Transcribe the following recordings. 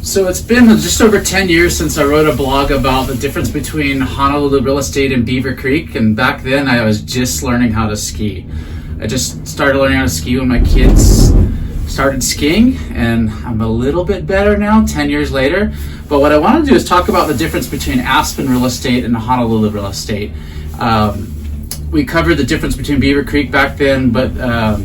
So it's been just over 10 years since I wrote a blog about the difference between Honolulu Real Estate and Beaver Creek, and back then I was just learning how to ski. I just started learning how to ski when my kids started skiing, and I'm a little bit better now 10 years later. But what I want to do is talk about the difference between Aspen Real Estate and Honolulu Real Estate. We covered the difference between Beaver Creek back then, but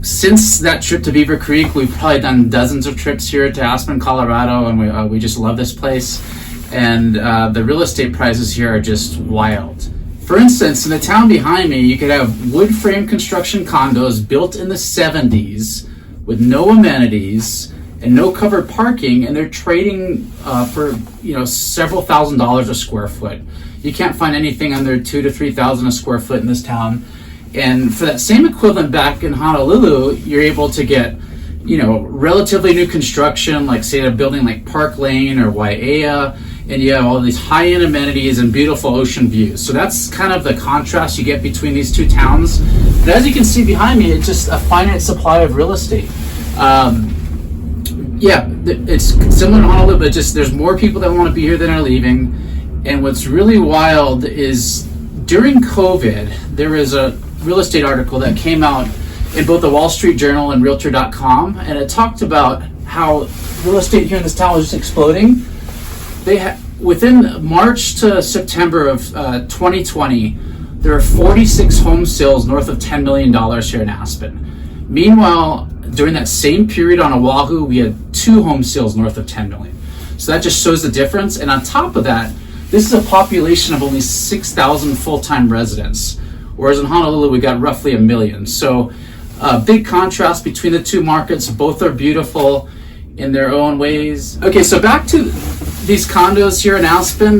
since that trip to Beaver Creek, we've probably done dozens of trips here to Aspen, Colorado, and we just love this place. And the real estate prices here are just wild. For instance, in the town behind me, you could have wood frame construction condos built in the 70s with no amenities and no covered parking, and they're trading for several $1,000s a square foot. You can't find anything under $2,000 to $3,000 a square foot in this town. And for that same equivalent back in Honolulu, you're able to get, relatively new construction, like say a building like Park Lane or Waiea, and you have all these high-end amenities and beautiful ocean views. So that's kind of the contrast you get between these two towns. But as you can see behind me, it's just a finite supply of real estate. It's similar to Honolulu, but just there's more people that want to be here than are leaving. And what's really wild is during COVID, there was a real estate article that came out in both the Wall Street Journal and Realtor.com, and it talked about how real estate here in this town was just exploding. Within March to September of 2020, there are 46 home sales north of $10 million here in Aspen. Meanwhile, during that same period on Oahu, we had 2 home sales north of $10 million. So that just shows the difference. And on top of that, this is a population of only 6,000 full-time residents, whereas in Honolulu, we got roughly 1 million. So big contrast between the two markets. Both are beautiful in their own ways. Okay, so back to these condos here in Aspen.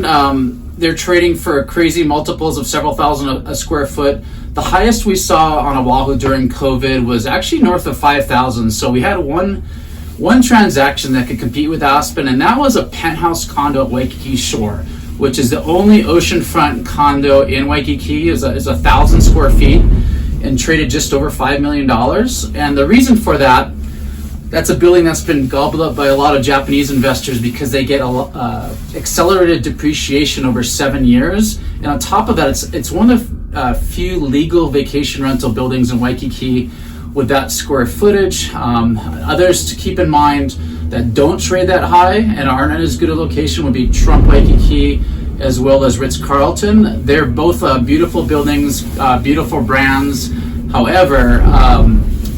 They're trading for crazy multiples of several thousand a square foot. The highest we saw on Oahu during COVID was actually north of 5,000. So we had one transaction that could compete with Aspen, and that was a penthouse condo at Waikiki Shore, which is the only oceanfront condo in Waikiki. Is 1,000 square feet and traded just over $5 million. And the reason for that's a building that's been gobbled up by a lot of Japanese investors because they get accelerated depreciation over 7 years. And on top of that, it's one of the few legal vacation rental buildings in Waikiki with that square footage. Others to keep in mind that don't trade that high and aren't at as good a location would be Trump Waikiki as well as Ritz-Carlton. They're both beautiful buildings, beautiful brands. However,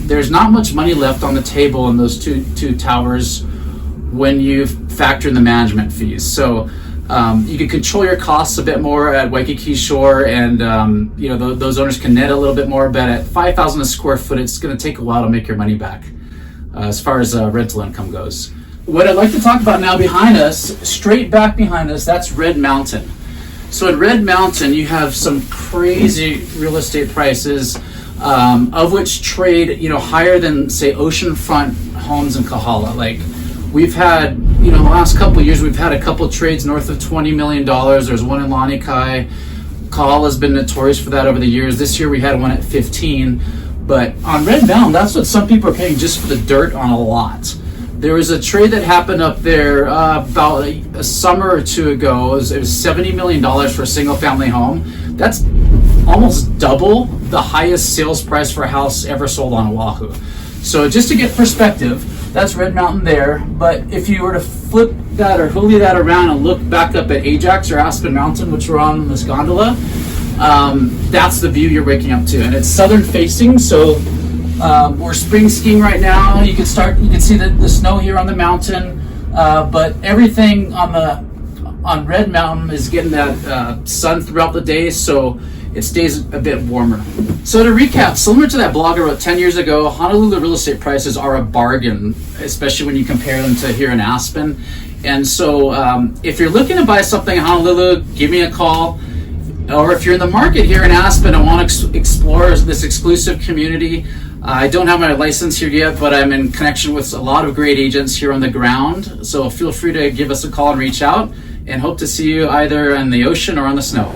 there's not much money left on the table in those two towers when you factor in the management fees. So you can control your costs a bit more at Waikiki Shore, and those owners can net a little bit more. But at 5,000 a square foot, it's going to take a while to make your money back as far as rental income goes. What I'd like to talk about now behind us, straight back behind us, that's Red Mountain. So at Red Mountain, you have some crazy real estate prices, of which trade, higher than say oceanfront homes in Kahala. Like we've had, the last couple of years, we've had a couple of trades north of $20 million. There's one in Lanikai. Kahala's been notorious for that over the years. This year we had one at 15. But on Red Mountain, that's what some people are paying just for the dirt on a lot. There was a trade that happened up there about a summer or two ago. It was $70 million for a single family home. That's almost double the highest sales price for a house ever sold on Oahu. So just to get perspective, that's Red Mountain there. But if you were to flip that or huli that around and look back up at Ajax or Aspen Mountain, which we're on this gondola, that's the view you're waking up to. And it's southern facing, so we're spring skiing right now. You can see the snow here on the mountain, but everything on Red Mountain is getting that sun throughout the day, so it stays a bit warmer. So to recap, similar to that blog I wrote 10 years ago, Honolulu real estate prices are a bargain, especially when you compare them to here in Aspen. And so if you're looking to buy something in Honolulu, give me a call. Or if you're in the market here in Aspen and want to explore this exclusive community, I don't have my license here yet, but I'm in connection with a lot of great agents here on the ground. So feel free to give us a call and reach out, and hope to see you either in the ocean or on the snow.